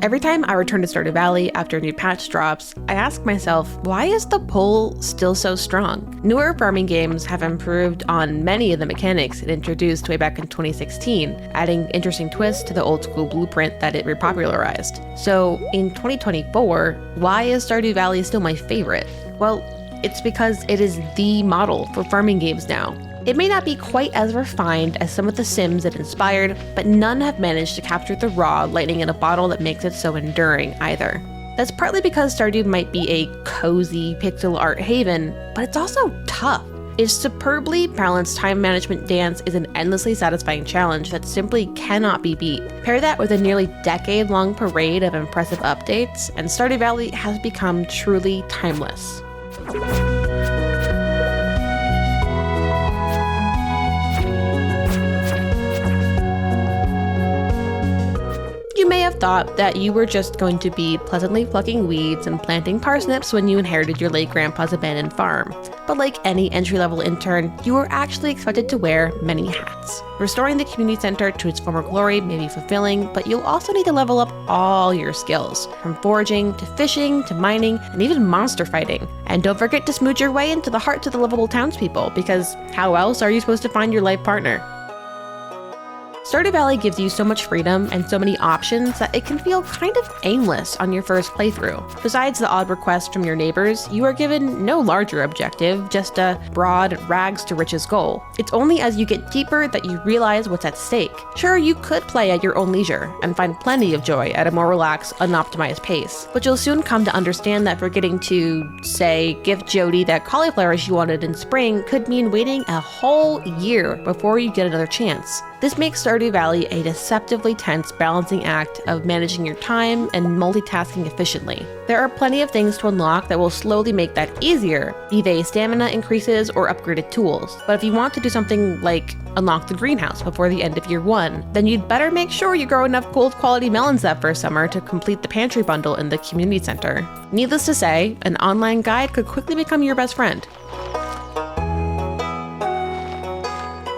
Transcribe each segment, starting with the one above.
Every time I return to Stardew Valley after a new patch drops, I ask myself, why is the pull still so strong? Newer farming games have improved on many of the mechanics it introduced way back in 2016, adding interesting twists to the old school blueprint that it repopularized. So in 2024, why is Stardew Valley still my favorite? Well, it's because it is the model for farming games now. It may not be quite as refined as some of the sims it inspired, but none have managed to capture the raw lightning in a bottle that makes it so enduring either. That's partly because Stardew might be a cozy pixel art haven, but it's also tough. Its superbly balanced time management dance is an endlessly satisfying challenge that simply cannot be beat. Pair that with a nearly decade-long parade of impressive updates, and Stardew Valley has become truly timeless. You may have thought that you were just going to be pleasantly plucking weeds and planting parsnips when you inherited your late grandpa's abandoned farm. But like any entry-level intern, you were actually expected to wear many hats. Restoring the community center to its former glory may be fulfilling, but you'll also need to level up all your skills, from foraging to fishing to mining and even monster fighting. And don't forget to smooch your way into the hearts of the lovable townspeople, because how else are you supposed to find your life partner? Stardew Valley gives you so much freedom and so many options that it can feel kind of aimless on your first playthrough. Besides the odd requests from your neighbors, you are given no larger objective, just a broad rags to riches goal. It's only as you get deeper that you realize what's at stake. Sure, you could play at your own leisure and find plenty of joy at a more relaxed, unoptimized pace, but you'll soon come to understand that forgetting to, say, gift Jody that cauliflower she wanted in spring could mean waiting a whole year before you get another chance. This makes Stardew Valley a deceptively tense balancing act of managing your time and multitasking efficiently. There are plenty of things to unlock that will slowly make that easier, be they stamina increases or upgraded tools. But if you want to do something like unlock the greenhouse before the end of year 1, then you'd better make sure you grow enough gold quality melons that first summer to complete the pantry bundle in the community center. Needless to say, an online guide could quickly become your best friend.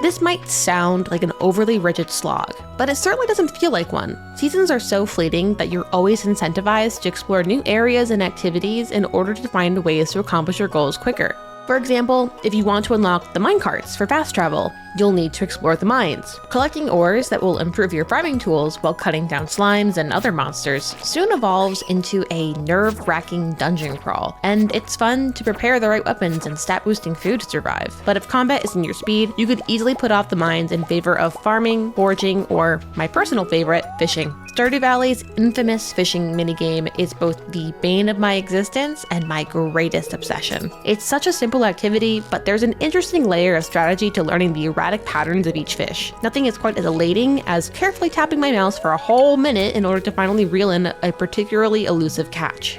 This might sound like an overly rigid slog, but it certainly doesn't feel like one. Seasons are so fleeting that you're always incentivized to explore new areas and activities in order to find ways to accomplish your goals quicker. For example, if you want to unlock the minecarts for fast travel, you'll need to explore the mines. Collecting ores that will improve your farming tools while cutting down slimes and other monsters soon evolves into a nerve-wracking dungeon crawl, and it's fun to prepare the right weapons and stat-boosting food to survive. But if combat isn't your speed, you could easily put off the mines in favor of farming, foraging, or, my personal favorite, fishing. Stardew Valley's infamous fishing minigame is both the bane of my existence and my greatest obsession. It's such a simple activity, but there's an interesting layer of strategy to learning the erratic patterns of each fish. Nothing is quite as elating as carefully tapping my mouse for a whole minute in order to finally reel in a particularly elusive catch.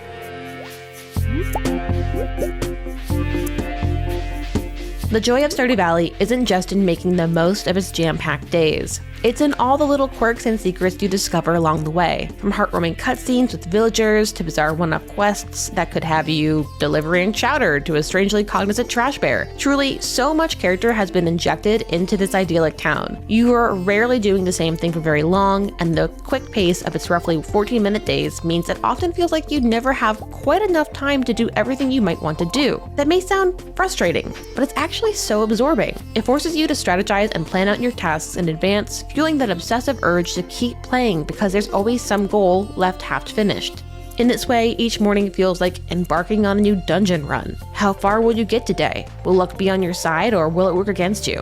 The joy of Stardew Valley isn't just in making the most of its jam-packed days. It's in all the little quirks and secrets you discover along the way, from heartwarming cutscenes with villagers to bizarre one-up quests that could have you delivering chowder to a strangely cognizant trash bear. Truly, so much character has been injected into this idyllic town. You are rarely doing the same thing for very long, and the quick pace of its roughly 14-minute days means it often feels like you never have quite enough time to do everything you might want to do. That may sound frustrating, but it's actually so absorbing. It forces you to strategize and plan out your tasks in advance, fueling that obsessive urge to keep playing because there's always some goal left half finished. In this way, each morning feels like embarking on a new dungeon run. How far will you get today? Will luck be on your side or will it work against you?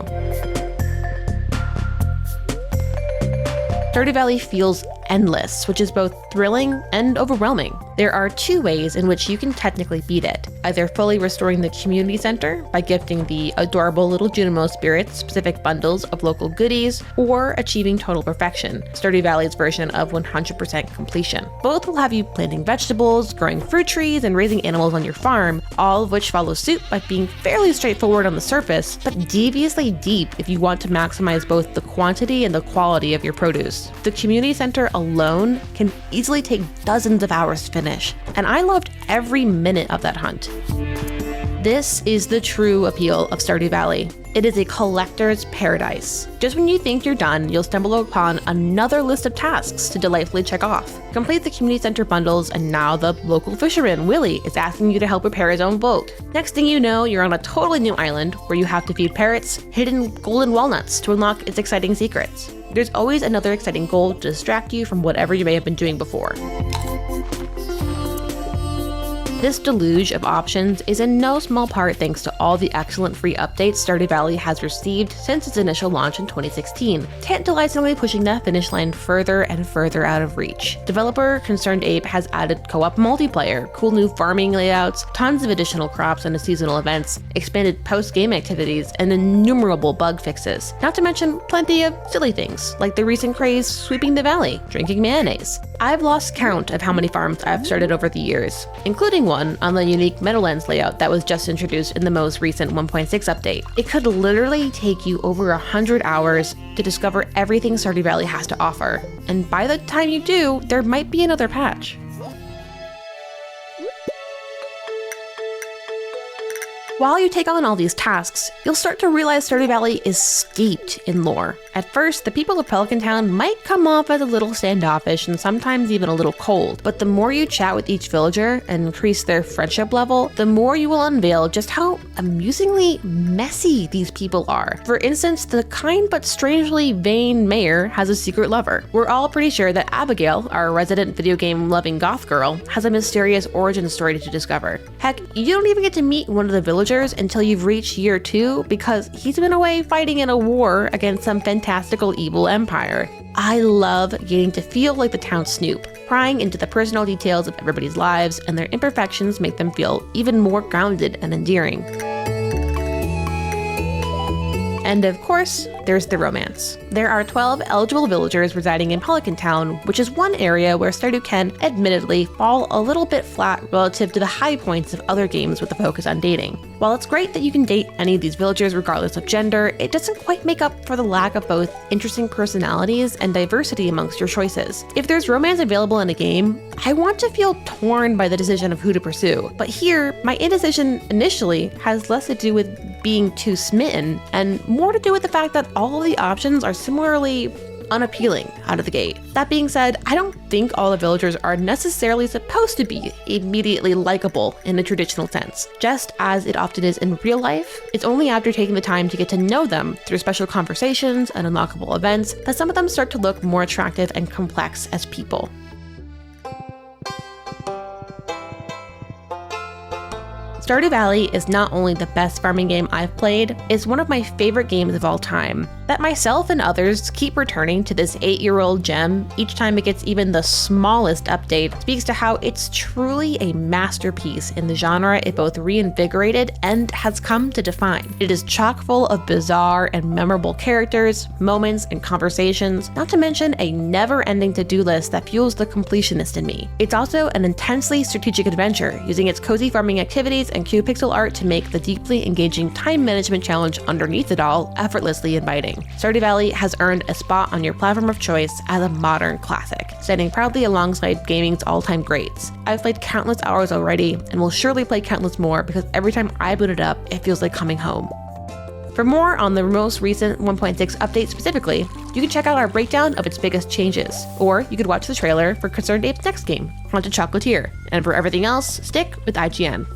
Stardew Valley feels endless, which is both thrilling and overwhelming. There are two ways in which you can technically beat it, either fully restoring the community center by gifting the adorable little Junimo spirits specific bundles of local goodies, or achieving total perfection, Stardew Valley's version of 100% completion. Both will have you planting vegetables, growing fruit trees, and raising animals on your farm, all of which follow suit by being fairly straightforward on the surface, but deviously deep if you want to maximize both the quantity and the quality of your produce. The community center alone can easily take dozens of hours to finish, and I loved every minute of that hunt. This is the true appeal of Stardew Valley. It is a collector's paradise. Just when you think you're done, you'll stumble upon another list of tasks to delightfully check off. Complete the community center bundles, and now the local fisherman, Willie, is asking you to help repair his own boat. Next thing you know, you're on a totally new island where you have to feed parrots hidden golden walnuts to unlock its exciting secrets. There's always another exciting goal to distract you from whatever you may have been doing before. This deluge of options is in no small part thanks to all the excellent free updates Stardew Valley has received since its initial launch in 2016, tantalizingly pushing that finish line further and further out of reach. Developer Concerned Ape has added co-op multiplayer, cool new farming layouts, tons of additional crops and seasonal events, expanded post-game activities, and innumerable bug fixes, not to mention plenty of silly things, like the recent craze sweeping the valley, drinking mayonnaise. I've lost count of how many farms I've started over the years, including one on the unique Meadowlands layout that was just introduced in the most recent 1.6 update. It could literally take you over 100 hours to discover everything Stardew Valley has to offer, and by the time you do, there might be another patch. While you take on all these tasks, you'll start to realize Stardew Valley is steeped in lore. At first, the people of Pelican Town might come off as a little standoffish and sometimes even a little cold, but the more you chat with each villager and increase their friendship level, the more you will unveil just how amusingly messy these people are. For instance, the kind but strangely vain mayor has a secret lover. We're all pretty sure that Abigail, our resident video game loving goth girl, has a mysterious origin story to discover. Heck, you don't even get to meet one of the villagers until you've reached year 2 because he's been away fighting in a war against some fantastical evil empire. I love getting to feel like the town Snoop, prying into the personal details of everybody's lives, and their imperfections make them feel even more grounded and endearing. And of course, there's the romance. There are 12 eligible villagers residing in Pelican Town, which is one area where Stardew can, admittedly, fall a little bit flat relative to the high points of other games with a focus on dating. While it's great that you can date any of these villagers regardless of gender, it doesn't quite make up for the lack of both interesting personalities and diversity amongst your choices. If there's romance available in a game, I want to feel torn by the decision of who to pursue. But here, my indecision initially has less to do with being too smitten and more to do with the fact that all of the options are similarly unappealing out of the gate. That being said, I don't think all the villagers are necessarily supposed to be immediately likable in a traditional sense. Just as it often is in real life, it's only after taking the time to get to know them through special conversations and unlockable events that some of them start to look more attractive and complex as people. Stardew Valley is not only the best farming game I've played, it's one of my favorite games of all time. That myself and others keep returning to this 8-year-old gem each time it gets even the smallest update speaks to how it's truly a masterpiece in the genre it both reinvigorated and has come to define. It is chock full of bizarre and memorable characters, moments, and conversations, not to mention a never-ending to-do list that fuels the completionist in me. It's also an intensely strategic adventure, using its cozy farming activities and cute pixel art to make the deeply engaging time management challenge underneath it all effortlessly inviting. Stardew Valley has earned a spot on your platform of choice as a modern classic, standing proudly alongside gaming's all-time greats. I've played countless hours already, and will surely play countless more because every time I boot it up, it feels like coming home. For more on the most recent 1.6 update specifically, you can check out our breakdown of its biggest changes, or you could watch the trailer for Concerned Ape's next game, Haunted Chocolatier, and for everything else, stick with IGN.